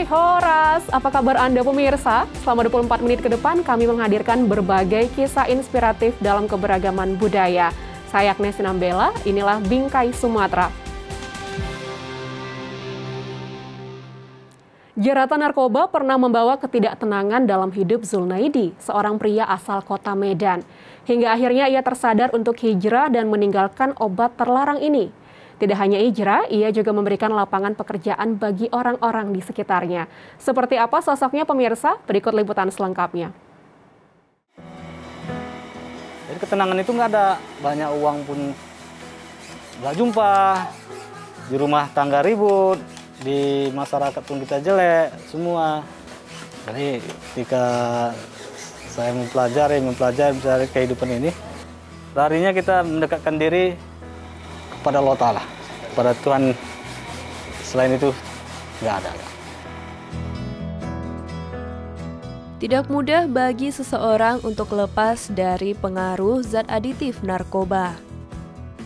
Hai Horas, apa kabar Anda pemirsa? Selama 24 menit ke depan kami menghadirkan berbagai kisah inspiratif dalam keberagaman budaya. Saya Agnes Sinambela, inilah Bingkai Sumatera. Jeratan narkoba pernah membawa ketidaktenangan dalam hidup Zulnaidi, seorang pria asal kota Medan. Hingga akhirnya ia tersadar untuk hijrah dan meninggalkan obat terlarang ini. Tidak hanya hijrah, ia juga memberikan lapangan pekerjaan bagi orang-orang di sekitarnya. Seperti apa sosoknya pemirsa? Berikut liputan selengkapnya. Jadi ketenangan itu nggak ada, banyak uang pun nggak jumpa, di rumah tangga ribut, di masyarakat pun kita jelek semua. Jadi ketika saya mempelajari kehidupan ini, larinya kita mendekatkan diri kepada Allah Ta'ala, kepada Tuhan. Selain itu nggak ada. Tidak mudah bagi seseorang untuk lepas dari pengaruh zat aditif narkoba.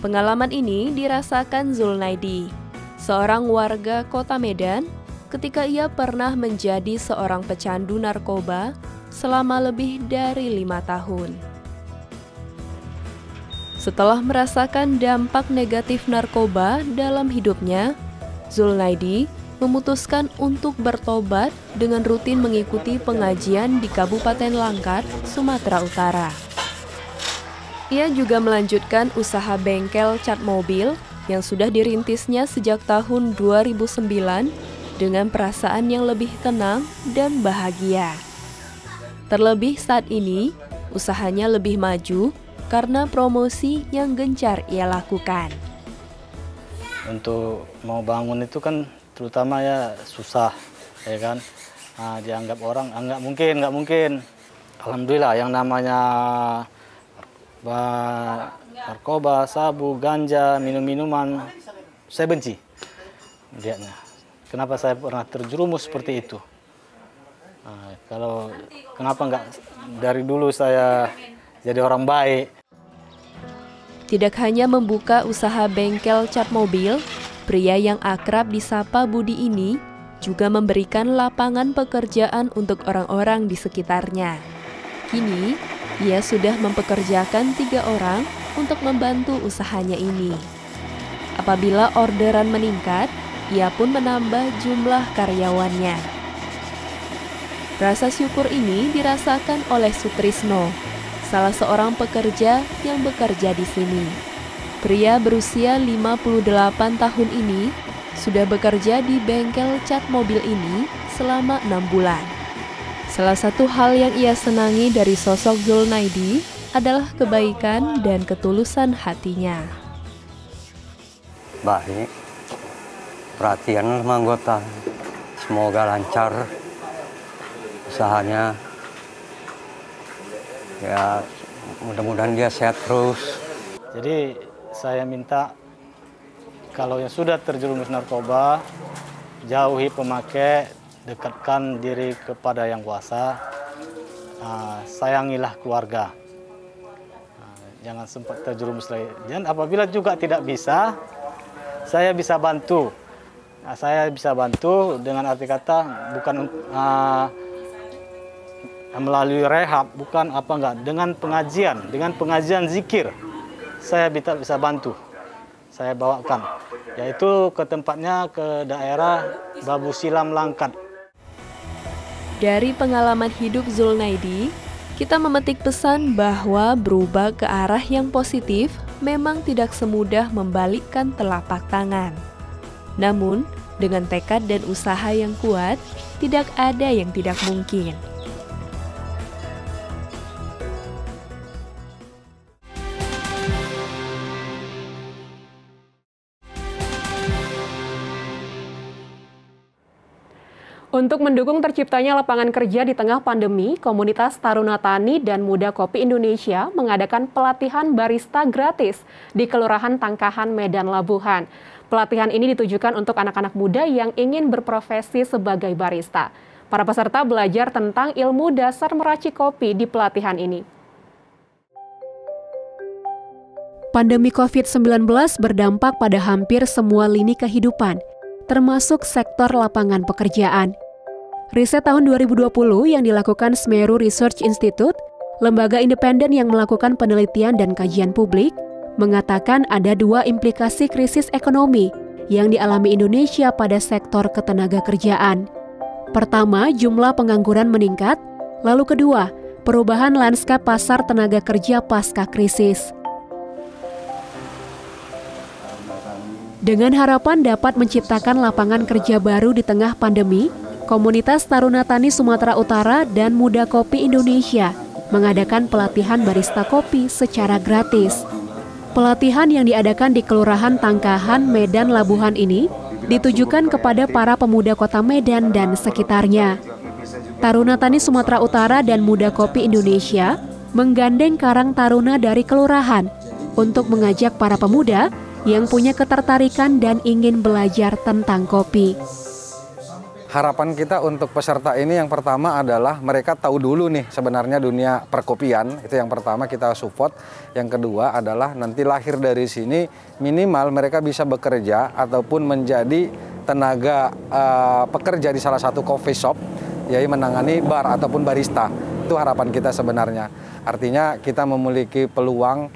Pengalaman ini dirasakan Zulnaidi, seorang warga kota Medan, ketika ia pernah menjadi seorang pecandu narkoba selama lebih dari 5 tahun. Setelah merasakan dampak negatif narkoba dalam hidupnya, Zulnaidi memutuskan untuk bertobat dengan rutin mengikuti pengajian di Kabupaten Langkat, Sumatera Utara. Ia juga melanjutkan usaha bengkel cat mobil yang sudah dirintisnya sejak tahun 2009 dengan perasaan yang lebih tenang dan bahagia. Terlebih saat ini, usahanya lebih maju karena promosi yang gencar ia lakukan. Untuk mau bangun itu kan terutama ya susah, ya kan. Nah, dianggap orang nggak mungkin. Alhamdulillah yang namanya narkoba, sabu, ganja, minum-minuman, saya benci lihatnya. Kenapa saya pernah terjerumus seperti itu? Nah, kenapa nggak dari dulu saya jadi orang baik? Tidak hanya membuka usaha bengkel cat mobil, pria yang akrab disapa Budi ini juga memberikan lapangan pekerjaan untuk orang-orang di sekitarnya. Kini, ia sudah mempekerjakan 3 orang untuk membantu usahanya ini. Apabila orderan meningkat, ia pun menambah jumlah karyawannya. Rasa syukur ini dirasakan oleh Sutrisno, salah seorang pekerja yang bekerja di sini. Pria berusia 58 tahun ini sudah bekerja di bengkel cat mobil ini selama 6 bulan. Salah satu hal yang ia senangi dari sosok Zulnaidi adalah kebaikan dan ketulusan hatinya. Baik, perhatian sama anggota, semoga lancar usahanya. Ya, mudah-mudahan dia sehat terus. Jadi saya minta kalau yang sudah terjerumus narkoba, jauhi pemakai, dekatkan diri kepada yang kuasa, sayangilah keluarga. Jangan sempat terjerumus lagi. Dan apabila juga tidak bisa, saya bisa bantu. Saya bisa bantu dengan arti kata bukan melalui rehab, bukan dengan pengajian zikir, saya bisa bantu, saya bawakan, yaitu ke tempatnya ke daerah Babu Silam Langkat. Dari pengalaman hidup Zulnaidi, kita memetik pesan bahwa berubah ke arah yang positif memang tidak semudah membalikkan telapak tangan. Namun, dengan tekad dan usaha yang kuat, tidak ada yang tidak mungkin. Untuk mendukung terciptanya lapangan kerja di tengah pandemi, komunitas Taruna Tani dan Muda Kopi Indonesia mengadakan pelatihan barista gratis di Kelurahan Tangkahan, Medan Labuhan. Pelatihan ini ditujukan untuk anak-anak muda yang ingin berprofesi sebagai barista. Para peserta belajar tentang ilmu dasar meracik kopi di pelatihan ini. Pandemi COVID-19 berdampak pada hampir semua lini kehidupan, termasuk sektor lapangan pekerjaan. Riset tahun 2020 yang dilakukan Semeru Research Institute, lembaga independen yang melakukan penelitian dan kajian publik, mengatakan ada 2 implikasi krisis ekonomi yang dialami Indonesia pada sektor ketenagakerjaan. Pertama, jumlah pengangguran meningkat, lalu kedua, perubahan lanskap pasar tenaga kerja pasca krisis. Dengan harapan dapat menciptakan lapangan kerja baru di tengah pandemi, Komunitas Taruna Tani Sumatera Utara dan Muda Kopi Indonesia mengadakan pelatihan barista kopi secara gratis. Pelatihan yang diadakan di Kelurahan Tangkahan, Medan Labuhan ini ditujukan kepada para pemuda Kota Medan dan sekitarnya. Taruna Tani Sumatera Utara dan Muda Kopi Indonesia menggandeng Karang Taruna dari kelurahan untuk mengajak para pemuda yang punya ketertarikan dan ingin belajar tentang kopi. Harapan kita untuk peserta ini yang pertama adalah mereka tahu dulu nih sebenarnya dunia perkopian, itu yang pertama kita support. Yang kedua adalah nanti lahir dari sini minimal mereka bisa bekerja ataupun menjadi tenaga pekerja di salah satu coffee shop, yaitu menangani bar ataupun barista. Itu harapan kita sebenarnya. Artinya kita memiliki peluang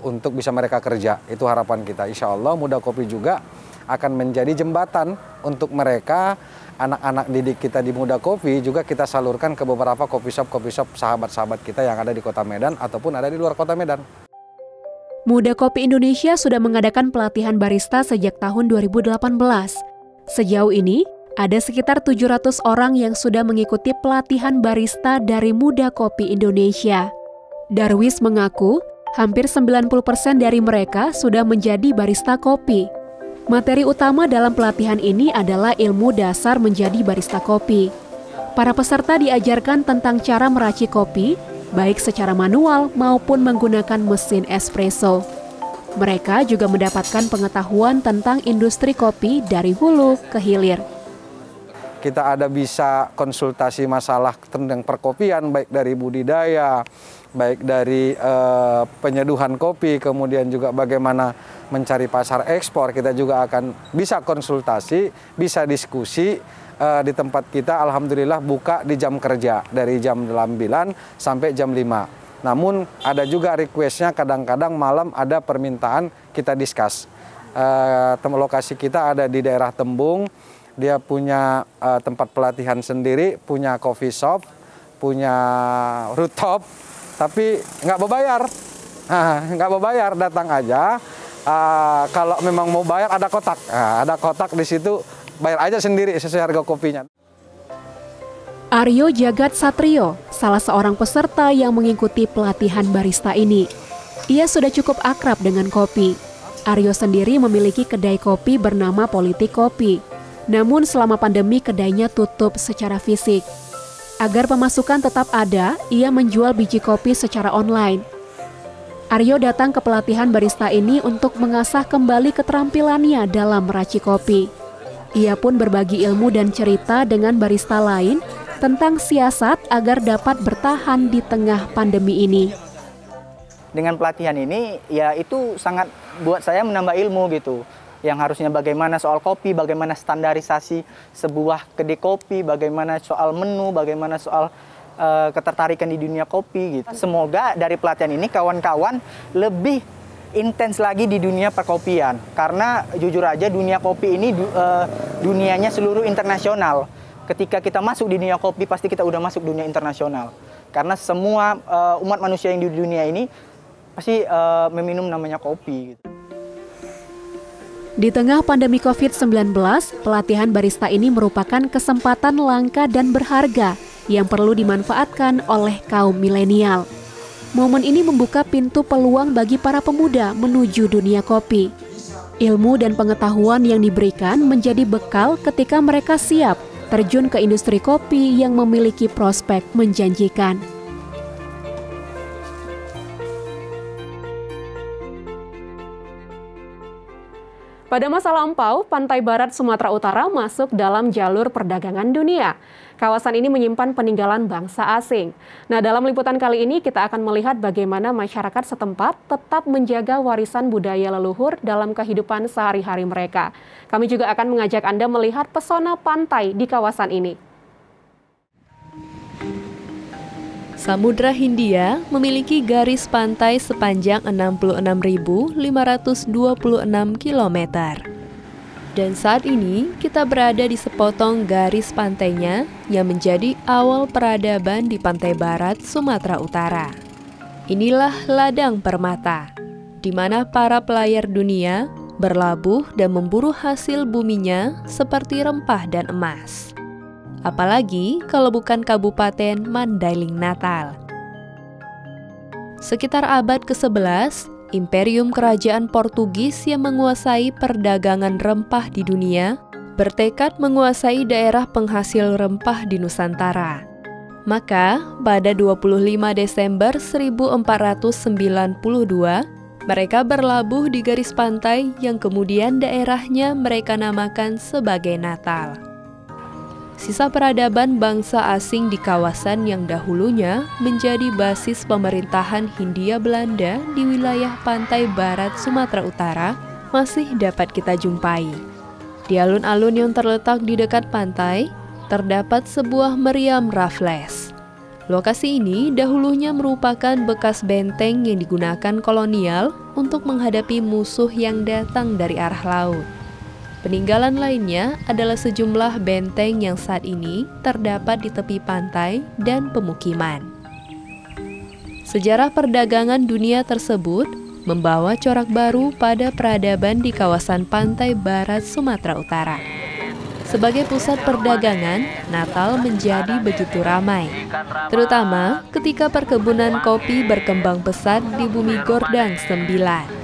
untuk bisa mereka kerja. Itu harapan kita. Insya Allah Muda Kopi juga akan menjadi jembatan untuk mereka, anak-anak didik kita di Muda Kopi juga kita salurkan ke beberapa coffee shop sahabat-sahabat kita yang ada di Kota Medan ataupun ada di luar Kota Medan. Muda Kopi Indonesia sudah mengadakan pelatihan barista sejak tahun 2018. Sejauh ini, ada sekitar 700 orang yang sudah mengikuti pelatihan barista dari Muda Kopi Indonesia. Darwis mengaku, hampir 90% dari mereka sudah menjadi barista kopi. Materi utama dalam pelatihan ini adalah ilmu dasar menjadi barista kopi. Para peserta diajarkan tentang cara meracik kopi, baik secara manual maupun menggunakan mesin espresso. Mereka juga mendapatkan pengetahuan tentang industri kopi dari hulu ke hilir. Kita ada bisa konsultasi masalah tentang perkopian, baik dari budidaya, baik dari penyeduhan kopi, kemudian juga bagaimana mencari pasar ekspor. Kita juga akan bisa konsultasi, bisa diskusi di tempat kita. Alhamdulillah buka di jam kerja dari jam 9 sampai jam 5. Namun ada juga requestnya kadang-kadang malam ada permintaan kita discuss. Lokasi kita ada di daerah Tembung. Dia punya tempat pelatihan sendiri, punya coffee shop, punya rooftop, tapi nggak berbayar. Nggak berbayar, datang aja. Kalau memang mau bayar ada kotak. Ada kotak di situ, bayar aja sendiri sesuai harga kopinya. Aryo Jagat Satrio, salah seorang peserta yang mengikuti pelatihan barista ini. Ia sudah cukup akrab dengan kopi. Aryo sendiri memiliki kedai kopi bernama Politik Kopi. Namun selama pandemi kedainya tutup secara fisik. Agar pemasukan tetap ada, ia menjual biji kopi secara online. Aryo datang ke pelatihan barista ini untuk mengasah kembali keterampilannya dalam meracik kopi. Ia pun berbagi ilmu dan cerita dengan barista lain tentang siasat agar dapat bertahan di tengah pandemi ini. Dengan pelatihan ini, ya itu sangat buat saya menambah ilmu gitu. Yang harusnya bagaimana soal kopi, bagaimana standarisasi sebuah kedai kopi, bagaimana soal menu, bagaimana soal ketertarikan di dunia kopi gitu. Semoga dari pelatihan ini kawan-kawan lebih intens lagi di dunia perkopian. Karena jujur aja dunia kopi ini dunianya seluruh internasional. Ketika kita masuk di dunia kopi pasti kita udah masuk dunia internasional. Karena semua umat manusia yang di dunia ini pasti meminum namanya kopi gitu. Di tengah pandemi COVID-19, pelatihan barista ini merupakan kesempatan langka dan berharga yang perlu dimanfaatkan oleh kaum milenial. Momen ini membuka pintu peluang bagi para pemuda menuju dunia kopi. Ilmu dan pengetahuan yang diberikan menjadi bekal ketika mereka siap terjun ke industri kopi yang memiliki prospek menjanjikan. Pada masa lampau, pantai barat Sumatera Utara masuk dalam jalur perdagangan dunia. Kawasan ini menyimpan peninggalan bangsa asing. Nah, dalam liputan kali ini kita akan melihat bagaimana masyarakat setempat tetap menjaga warisan budaya leluhur dalam kehidupan sehari-hari mereka. Kami juga akan mengajak Anda melihat pesona pantai di kawasan ini. Samudra Hindia memiliki garis pantai sepanjang 66.526 km. Dan saat ini kita berada di sepotong garis pantainya yang menjadi awal peradaban di pantai barat Sumatera Utara. Inilah ladang permata, di mana para pelayar dunia berlabuh dan memburu hasil buminya seperti rempah dan emas. Apalagi kalau bukan Kabupaten Mandailing Natal. Sekitar abad ke-11, Imperium Kerajaan Portugis yang menguasai perdagangan rempah di dunia bertekad menguasai daerah penghasil rempah di Nusantara. Maka, pada 25 Desember 1492, mereka berlabuh di garis pantai yang kemudian daerahnya mereka namakan sebagai Natal. Sisa peradaban bangsa asing di kawasan yang dahulunya menjadi basis pemerintahan Hindia Belanda di wilayah pantai barat Sumatera Utara masih dapat kita jumpai. Di alun-alun yang terletak di dekat pantai, terdapat sebuah meriam Raffles. Lokasi ini dahulunya merupakan bekas benteng yang digunakan kolonial untuk menghadapi musuh yang datang dari arah laut. Peninggalan lainnya adalah sejumlah benteng yang saat ini terdapat di tepi pantai dan pemukiman. Sejarah perdagangan dunia tersebut membawa corak baru pada peradaban di kawasan pantai barat Sumatera Utara. Sebagai pusat perdagangan, Natal menjadi begitu ramai, terutama ketika perkebunan kopi berkembang pesat di bumi Gordang 9.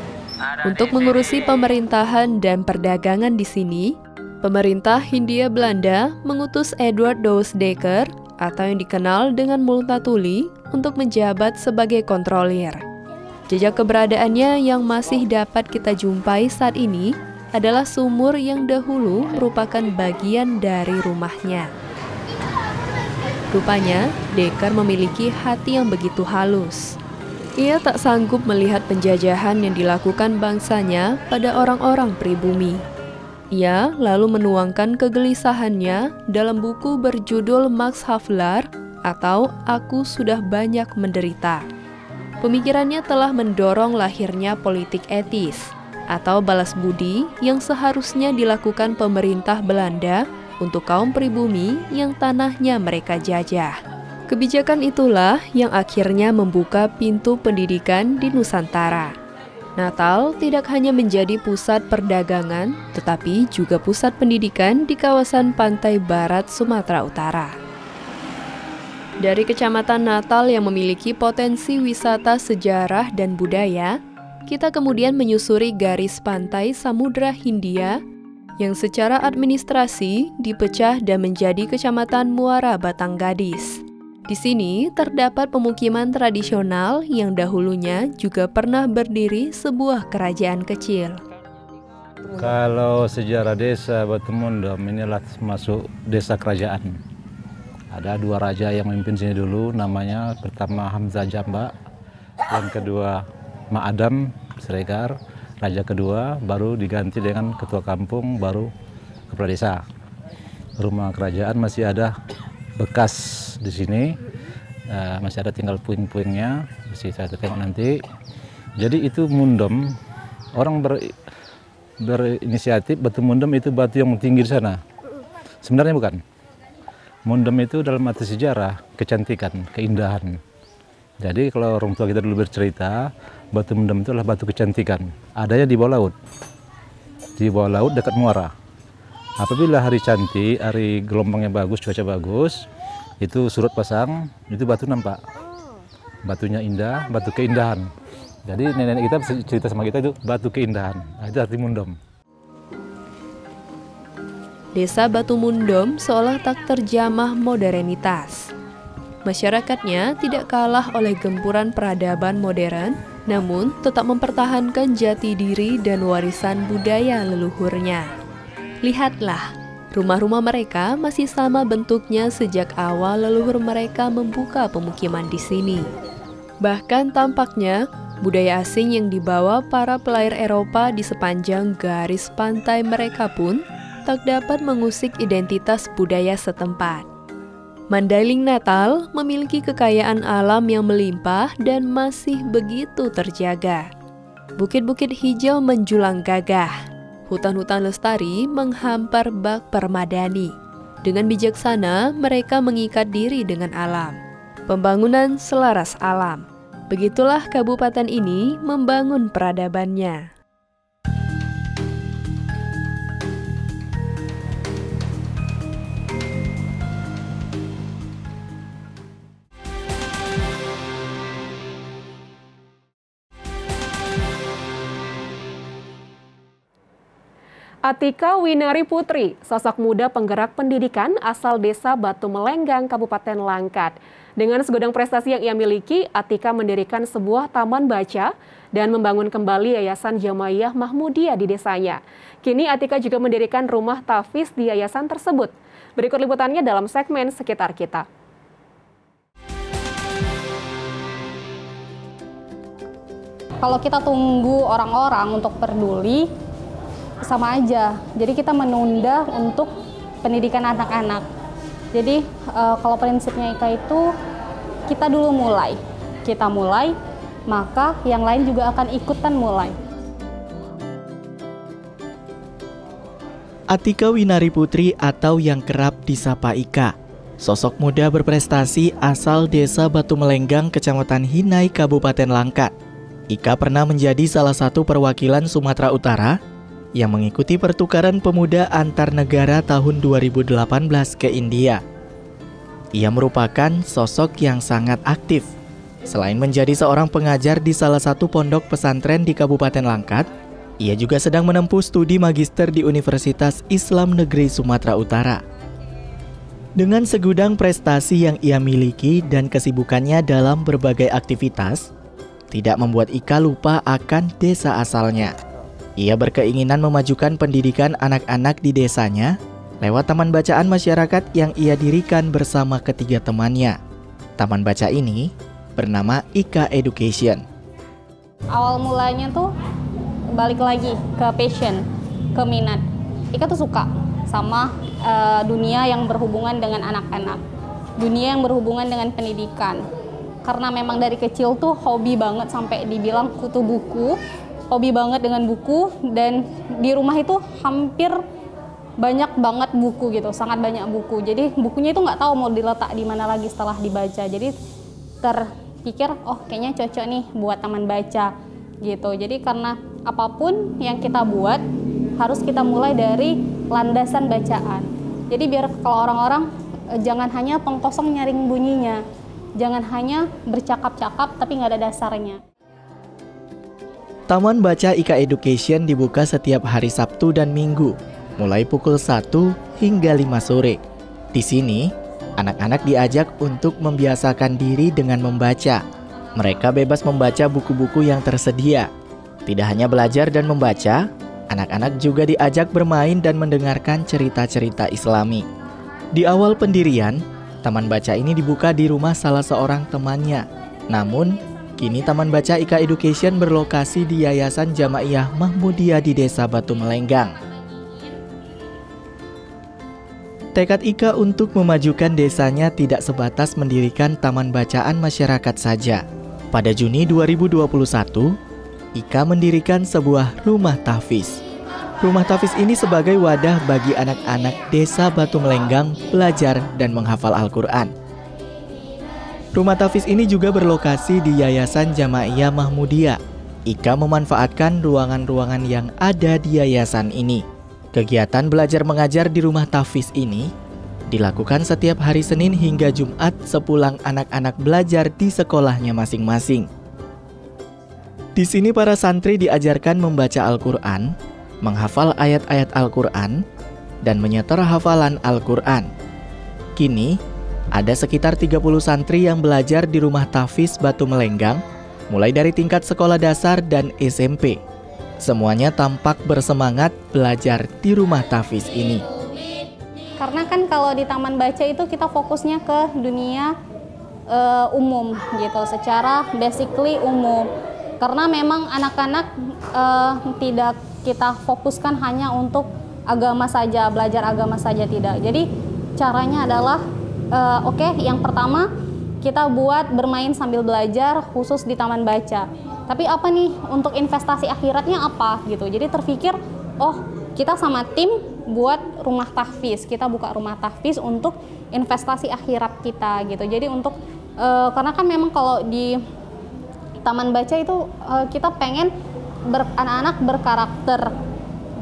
Untuk mengurusi pemerintahan dan perdagangan di sini, pemerintah Hindia Belanda mengutus Edward Douws Dekker atau yang dikenal dengan Multatuli untuk menjabat sebagai kontrolir. Jejak keberadaannya yang masih dapat kita jumpai saat ini adalah sumur yang dahulu merupakan bagian dari rumahnya. Rupanya, Dekker memiliki hati yang begitu halus. Ia tak sanggup melihat penjajahan yang dilakukan bangsanya pada orang-orang pribumi. Ia lalu menuangkan kegelisahannya dalam buku berjudul Max Havelaar atau Aku Sudah Banyak Menderita. Pemikirannya telah mendorong lahirnya politik etis atau balas budi yang seharusnya dilakukan pemerintah Belanda untuk kaum pribumi yang tanahnya mereka jajah. Kebijakan itulah yang akhirnya membuka pintu pendidikan di Nusantara. Natal tidak hanya menjadi pusat perdagangan, tetapi juga pusat pendidikan di kawasan pantai barat Sumatera Utara. Dari Kecamatan Natal yang memiliki potensi wisata sejarah dan budaya, kita kemudian menyusuri garis pantai Samudra Hindia yang secara administrasi dipecah dan menjadi Kecamatan Muara Batanggadis. Di sini terdapat pemukiman tradisional yang dahulunya juga pernah berdiri sebuah kerajaan kecil. Kalau sejarah desa Batumundom inilah masuk desa kerajaan. Ada dua raja yang memimpin sini dulu, namanya pertama Hamzah Jamba, yang kedua Ma Adam Siregar, raja kedua, baru diganti dengan ketua kampung, baru kepala desa. Rumah kerajaan masih ada bekas di sini, masih ada tinggal puing-puingnya, masih saya tengok nanti. Jadi itu Mundom, orang berinisiatif Batu Mundom itu batu yang tinggi di sana. Sebenarnya bukan. Mundom itu dalam arti sejarah, kecantikan, keindahan. Jadi kalau orang tua kita dulu bercerita, Batu Mundom itu adalah batu kecantikan. Adanya di bawah laut. Di bawah laut dekat muara. Apabila hari cantik, hari gelombangnya bagus, cuaca bagus, itu surut pasang, itu batu nampak. Batunya indah, batu keindahan. Jadi nenek kita cerita sama kita itu batu keindahan. Nah, itu arti Mundom. Desa Batu Mundom seolah tak terjamah modernitas. Masyarakatnya tidak kalah oleh gempuran peradaban modern, namun tetap mempertahankan jati diri dan warisan budaya leluhurnya. Lihatlah, rumah-rumah mereka masih sama bentuknya sejak awal leluhur mereka membuka pemukiman di sini. Bahkan tampaknya, budaya asing yang dibawa para pelayar Eropa di sepanjang garis pantai mereka pun tak dapat mengusik identitas budaya setempat. Mandailing Natal memiliki kekayaan alam yang melimpah dan masih begitu terjaga. Bukit-bukit hijau menjulang gagah. Hutan-hutan lestari menghampar bak permadani. Dengan bijaksana, mereka mengikat diri dengan alam. Pembangunan selaras alam. Begitulah kabupaten ini membangun peradabannya. Atika Winari Putri, sosok muda penggerak pendidikan asal desa Batu Melenggang, Kabupaten Langkat. Dengan segudang prestasi yang ia miliki, Atika mendirikan sebuah taman baca dan membangun kembali Yayasan Jamaiyah Mahmudiyah di desanya. Kini Atika juga mendirikan rumah tahfiz di yayasan tersebut. Berikut liputannya dalam segmen Sekitar Kita. Kalau kita tunggu orang-orang untuk peduli, sama aja. Jadi kita menunda untuk pendidikan anak-anak. Jadi kalau prinsipnya Ika itu kita dulu mulai. Kita mulai, maka yang lain juga akan ikutan mulai. Atika Winari Putri atau yang kerap disapa Ika. Sosok muda berprestasi asal desa Batu Melenggang, Kecamatan Hinai, Kabupaten Langkat. Ika pernah menjadi salah satu perwakilan Sumatera Utara yang mengikuti pertukaran pemuda antar negara tahun 2018 ke India. Ia merupakan sosok yang sangat aktif. Selain menjadi seorang pengajar di salah satu pondok pesantren di Kabupaten Langkat, ia juga sedang menempuh studi magister di Universitas Islam Negeri Sumatera Utara. Dengan segudang prestasi yang ia miliki dan kesibukannya dalam berbagai aktivitas, tidak membuat Ika lupa akan desa asalnya. Ia berkeinginan memajukan pendidikan anak-anak di desanya lewat taman bacaan masyarakat yang ia dirikan bersama ketiga temannya. Taman baca ini bernama Ika Education. Awal mulanya tuh balik lagi ke passion, ke minat. Ika tuh suka sama dunia yang berhubungan dengan anak-anak, dunia yang berhubungan dengan pendidikan. Karena memang dari kecil tuh hobi banget sampai dibilang kutu buku. Hobi banget dengan buku, dan di rumah itu hampir banyak banget buku gitu, sangat banyak buku. Jadi bukunya itu nggak tahu mau diletak di mana lagi setelah dibaca. Jadi terpikir, oh kayaknya cocok nih buat taman baca gitu. Jadi karena apapun yang kita buat harus kita mulai dari landasan bacaan. Jadi biar kalau orang-orang jangan hanya pengkosong nyaring bunyinya, jangan hanya bercakap-cakap tapi nggak ada dasarnya. Taman Baca Ika Education dibuka setiap hari Sabtu dan Minggu, mulai pukul 1 hingga 5 sore. Di sini, anak-anak diajak untuk membiasakan diri dengan membaca. Mereka bebas membaca buku-buku yang tersedia. Tidak hanya belajar dan membaca, anak-anak juga diajak bermain dan mendengarkan cerita-cerita Islami. Di awal pendirian, Taman Baca ini dibuka di rumah salah seorang temannya. Namun, kini Taman Baca Ika Education berlokasi di Yayasan Jamaiyah Mahmudiyah di Desa Batu Melenggang. Tekad Ika untuk memajukan desanya tidak sebatas mendirikan taman bacaan masyarakat saja. Pada Juni 2021, Ika mendirikan sebuah rumah tahfiz. Rumah tahfiz ini sebagai wadah bagi anak-anak Desa Batu Melenggang belajar dan menghafal Al-Quran. Rumah tahfiz ini juga berlokasi di Yayasan Jamaiyah Mahmudiyah. Ika memanfaatkan ruangan-ruangan yang ada di yayasan ini. Kegiatan belajar mengajar di rumah tahfiz ini dilakukan setiap hari Senin hingga Jumat sepulang anak-anak belajar di sekolahnya masing-masing. Di sini para santri diajarkan membaca Al-Quran, menghafal ayat-ayat Al-Quran, dan menyetor hafalan Al-Quran. Kini, ada sekitar 30 santri yang belajar di rumah tahfiz Batu Melenggang, mulai dari tingkat sekolah dasar dan SMP. Semuanya tampak bersemangat belajar di rumah tahfiz ini. Karena kan kalau di taman baca itu kita fokusnya ke dunia umum gitu, secara basically umum. Karena memang anak-anak tidak kita fokuskan hanya untuk agama saja, belajar agama saja, tidak. Jadi caranya adalah Oke, yang pertama kita buat bermain sambil belajar khusus di taman baca. Tapi apa nih untuk investasi akhiratnya apa gitu. Jadi terpikir, oh kita sama tim buat rumah tahfiz. Kita buka rumah tahfiz untuk investasi akhirat kita gitu. Jadi untuk karena kan memang kalau di taman baca itu kita pengen anak-anak berkarakter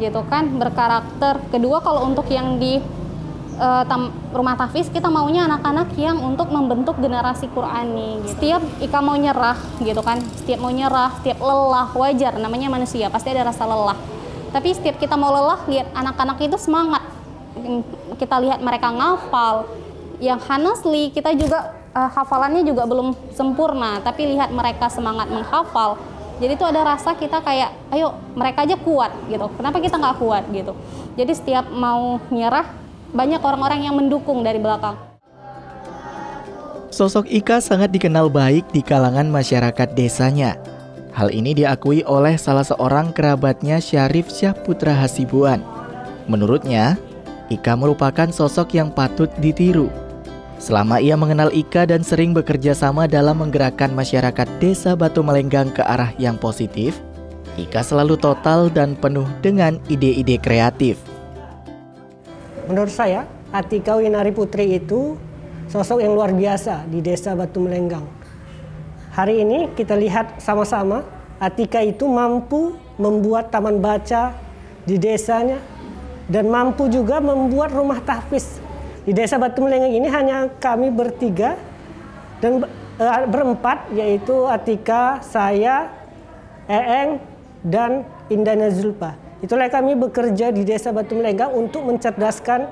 gitu kan, berkarakter. Kedua kalau untuk yang di rumah tahfiz kita maunya anak-anak yang untuk membentuk generasi Qurani gitu. Setiap Ika mau nyerah gitu kan, setiap mau nyerah, setiap lelah, wajar, namanya manusia pasti ada rasa lelah. Tapi setiap kita mau lelah, lihat anak-anak itu semangat, kita lihat mereka ngafal, yang honestly kita juga hafalannya juga belum sempurna, tapi lihat mereka semangat menghafal, jadi itu ada rasa kita kayak ayo mereka aja kuat gitu, kenapa kita nggak kuat gitu. Jadi setiap mau nyerah banyak orang-orang yang mendukung dari belakang. Sosok Ika sangat dikenal baik di kalangan masyarakat desanya. Hal ini diakui oleh salah seorang kerabatnya, Syarif Syahputra Hasibuan. Menurutnya, Ika merupakan sosok yang patut ditiru. Selama ia mengenal Ika dan sering bekerja sama dalam menggerakkan masyarakat desa Batu Melenggang ke arah yang positif, Ika selalu total dan penuh dengan ide-ide kreatif. Menurut saya, Atika Winari Putri itu sosok yang luar biasa di desa Batu Melenggang. Hari ini kita lihat sama-sama, Atika itu mampu membuat taman baca di desanya dan mampu juga membuat rumah tahfiz. Di desa Batu Melenggang ini hanya kami bertiga dan berempat, yaitu Atika, saya, Eeng, dan Indana Zulpa. Itulah kami bekerja di desa Batu Melenggang untuk mencerdaskan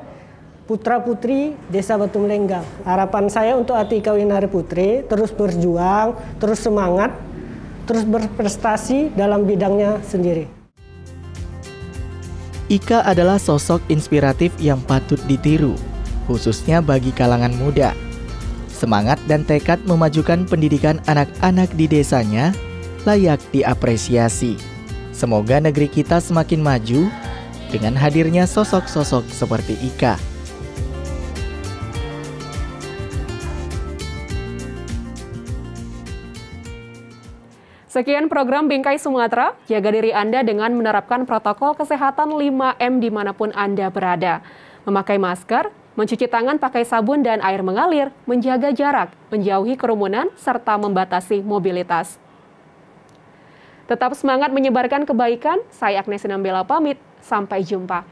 putra-putri desa Batu Melenggang. Harapan saya untuk Atika Winari Putri terus berjuang, terus semangat, terus berprestasi dalam bidangnya sendiri. Ika adalah sosok inspiratif yang patut ditiru, khususnya bagi kalangan muda. Semangat dan tekad memajukan pendidikan anak-anak di desanya layak diapresiasi. Semoga negeri kita semakin maju dengan hadirnya sosok-sosok seperti Ika. Sekian program Bingkai Sumatera. Jaga diri Anda dengan menerapkan protokol kesehatan 5M dimanapun Anda berada. Memakai masker, mencuci tangan pakai sabun dan air mengalir, menjaga jarak, menjauhi kerumunan, serta membatasi mobilitas. Tetap semangat menyebarkan kebaikan. Saya Agnes Sinambela pamit. Sampai jumpa.